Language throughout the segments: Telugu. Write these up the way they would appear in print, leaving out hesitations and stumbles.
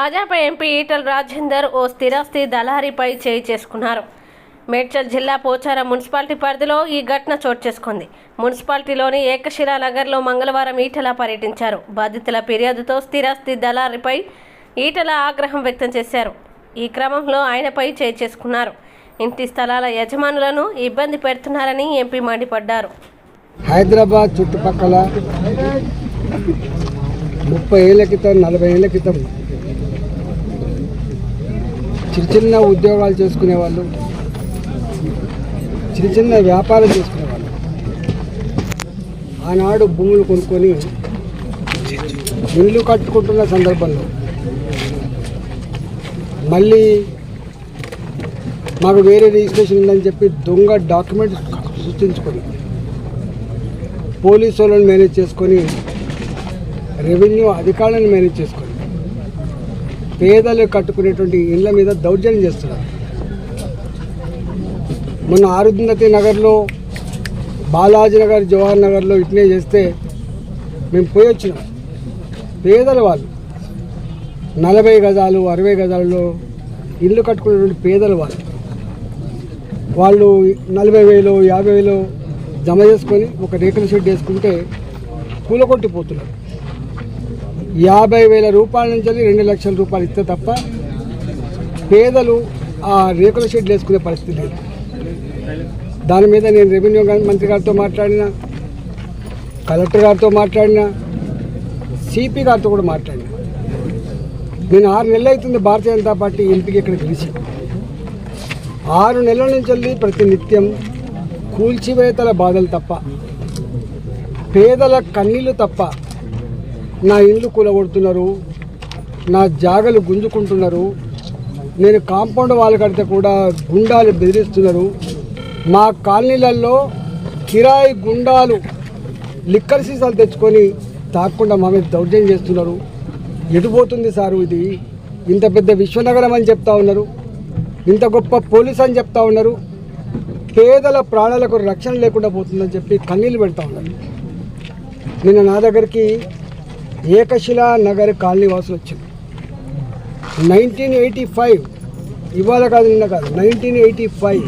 భాజపా ఎంపీ ఈటల రాజేందర్ ఓ స్థిరాస్తి దళారీపై చేయి చేసుకున్నారు. మేడ్చల్ జిల్లా పోచారం మున్సిపాలిటీ పరిధిలో ఈ ఘటన చోటు చేసుకుంది. మున్సిపాలిటీలోని ఏకశిలా నగర్లో మంగళవారం ఈటల పర్యటించారు. బాధితుల ఫిర్యాదుతో స్థిరాస్తి దళారీపై ఈటల ఆగ్రహం వ్యక్తం చేశారు. ఈ క్రమంలో ఆయనపై చేయి చేసుకున్నారు. ఇంటి స్థలాల యజమానులను ఇబ్బంది పెడుతున్నారని ఎంపీ మండిపడ్డారు. హైదరాబాద్ చుట్టుపక్కల 30 ఏళ్ల క్రితం 40 ఏళ్ల క్రితం చిన్న ఉద్యోగాలు చేసుకునే వాళ్ళు, చిన్న వ్యాపారం చేసుకునేవాళ్ళు ఆనాడు భూములు కొనుక్కొని ఇల్లు కట్టుకుంటున్న సందర్భంలో మళ్ళీ మాకు వేరే రిజిస్ట్రేషన్ ఉందని చెప్పి దొంగ డాక్యుమెంట్ సృష్టించుకొని పోలీసు వాళ్ళని మేనేజ్ చేసుకొని, రెవెన్యూ అధికారులను మేనేజ్ చేసుకొని పేదలు కట్టుకునేటువంటి ఇళ్ళ మీద దౌర్జన్యం చేస్తున్నారు. మొన్న ఆరుంధతి నగర్లో, బాలాజీ నగర్, జవహర్ నగర్లో ఇట్నే చేస్తే మేము పోయి వచ్చినాం. పేదల వాళ్ళు 40 గజాలు 60 గజాలలో ఇల్లు కట్టుకునేటువంటి పేదల వాళ్ళు 40,000 50,000 జమ చేసుకొని ఒక రేకుల షెడ్ వేసుకుంటే కూలగొట్టిపోతున్నారు. 50,000 రూపాయల నుంచి 2 లక్షల రూపాయలు ఇస్తే తప్ప పేదలు ఆ రేకుల షెడ్ వేసుకునే పరిస్థితి లేదు. దాని మీద నేను రెవెన్యూ మంత్రి గారితో మాట్లాడినా, కలెక్టర్ గారితో మాట్లాడినా, సిపి గారితో కూడా మాట్లాడినా. నేను 6 నెలలు అవుతుంది భారతీయ జనతా పార్టీ ఎంపీకి ఇక్కడ గెలిచి. 6 నెలల నుంచి ప్రతి నిత్యం కూల్చివేతల బాధలు తప్ప, పేదల కన్నీళ్ళు తప్ప, నా ఇండ్లు కూలగొడుతున్నారు, నా జాగలు గుంజుకుంటున్నారు, నేను కాంపౌండ్ వాళ్ళు కడితే కూడా గుండాలు బెదిరిస్తున్నారు, మా కాలనీలలో కిరాయి గుండాలు లిక్కర్ సీసాలు తెచ్చుకొని తాకుండా మా మీద దౌర్జన్యం చేస్తున్నారు. ఎటుపోతుంది సారు ఇది? ఇంత పెద్ద విశ్వనగరం అని చెప్తా ఉన్నారు, ఇంత గొప్ప పోలీస్ అని చెప్తా ఉన్నారు, పేదల ప్రాణాలకు రక్షణ లేకుండా పోతుందని చెప్పి కన్నీళ్ళు పెడతా ఉన్నారు. నిన్న నా దగ్గరికి ఏకశిలా నగర్ కాలనీ వాసులు వచ్చింది. 1985, ఇవాళ కాదు నిన్న కాదు, 1985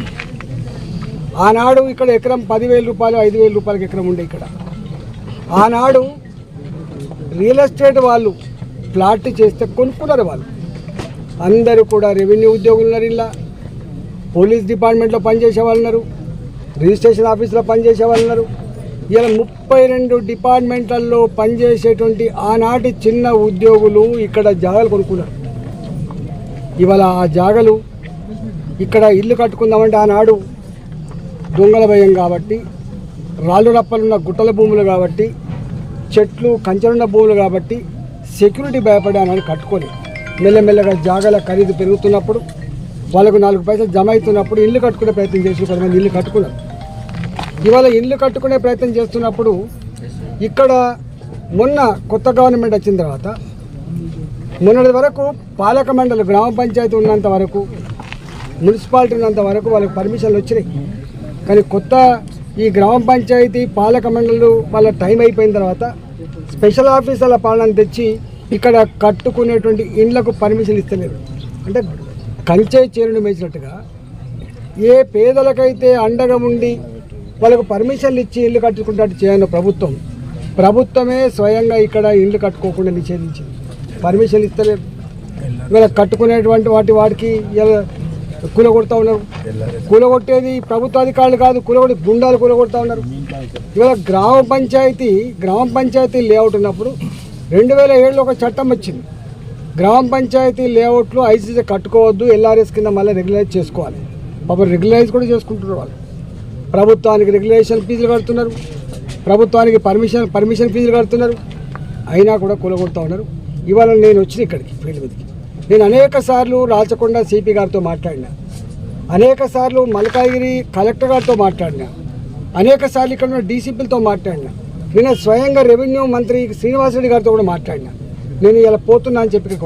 ఆనాడు ఇక్కడ ఎకరం 10,000 రూపాయలు 5,000 రూపాయలకి ఎకరం ఉండే. ఇక్కడ ఆనాడు రియల్ ఎస్టేట్ వాళ్ళు ప్లాట్ చేస్తే కొనుక్కున్నారు. వాళ్ళు అందరూ కూడా రెవెన్యూ ఉద్యోగులు ఉన్నారు, ఇలా పోలీస్ డిపార్ట్మెంట్లో పనిచేసే వాళ్ళు ఉన్నారు, రిజిస్ట్రేషన్ ఆఫీస్లో పనిచేసే వాళ్ళు ఉన్నారు. ఇలా 32 డిపార్ట్మెంట్లలో పనిచేసేటువంటి ఆనాటి చిన్న ఉద్యోగులు ఇక్కడ జాగాలు కొనుక్కున్నారు. ఇవాళ ఆ జాగాలు ఇక్కడ ఇల్లు కట్టుకుందామంటే ఆనాడు దొంగల భయం కాబట్టి, రాళ్ళు రప్పలున్న గుట్టల భూములు కాబట్టి, చెట్లు కంచెలున్న భూములు కాబట్టి సెక్యూరిటీ భయపడి ఆనాడు కట్టుకొని మెల్లమెల్లగా జాగాల ఖరీదు పెరుగుతున్నప్పుడు, వాళ్ళకు 4 పైసలు జమ అవుతున్నప్పుడు ఇల్లు కట్టుకునే ప్రయత్నం చేసి కొంతమంది ఇల్లు కట్టుకున్నారు. ఇవాళ ఇల్లు కట్టుకునే ప్రయత్నం చేస్తున్నప్పుడు ఇక్కడ మొన్న కొత్త గవర్నమెంట్ వచ్చిన తర్వాత మొన్నటి వరకు పాలక మండలి, గ్రామ పంచాయతీ ఉన్నంత వరకు, మున్సిపాలిటీ ఉన్నంత వరకు వాళ్ళకి పర్మిషన్లు వచ్చినాయి. కానీ కొత్త ఈ గ్రామ పంచాయతీ పాలక మండలు వాళ్ళ టైం అయిపోయిన తర్వాత స్పెషల్ ఆఫీసర్ల పాలనను తెచ్చి ఇక్కడ కట్టుకునేటువంటి ఇండ్లకు పర్మిషన్ ఇస్తలేరు. అంటే కంచె చేరుని మేచినట్టుగా ఏ పేదలకైతే అండగా ఉండి వాళ్ళకు పర్మిషన్లు ఇచ్చి ఇల్లు కట్టుకుంటట్టు చేయను ప్రభుత్వమే స్వయంగా ఇక్కడ ఇల్లు కట్టుకోకుండా నిషేధించింది. పర్మిషన్లు ఇస్తలేరు. ఇవాళ కట్టుకునేటువంటి వాటికి ఇలా కూలగొడతా ఉన్నారు. కూలగొట్టేది ప్రభుత్వ అధికారులు కాదు, కూలగొట్టి గుండాలు కూలగొడతా ఉన్నారు. ఇవాళ గ్రామ పంచాయతీ లేఅవుట్ ఉన్నప్పుడు 2007లో ఒక చట్టం వచ్చింది. గ్రామ పంచాయతీ లేఅవుట్లు ఐసీసీ కట్టుకోవద్దు, ఎల్ఆర్ఎస్ కింద మళ్ళీ రెగ్యులైజ్ చేసుకోవాలి. పాపం రెగ్యులైజ్ కూడా చేసుకుంటున్నారు. వాళ్ళు ప్రభుత్వానికి రెగ్యులేషన్ ఫీజులు కడుతున్నారు, ప్రభుత్వానికి పర్మిషన్ ఫీజులు కడుతున్నారు, అయినా కూడా కూలగొడతా ఉన్నారు. ఇవాళ నేను వచ్చిన ఇక్కడికి ఫీల్డ్ మీదకి నేను అనేక సార్లు రాచకొండ సిపి గారితో మాట్లాడినా, అనేక సార్లు మల్కాగిరి కలెక్టర్ గారితో మాట్లాడినా, అనేక సార్లు ఇక్కడ ఉన్న డీసీపీలతో మాట్లాడినా, నేను స్వయంగా రెవెన్యూ మంత్రి శ్రీనివాసరెడ్డి గారితో కూడా మాట్లాడినా. నేను ఇలా పోతున్నా అని చెప్పి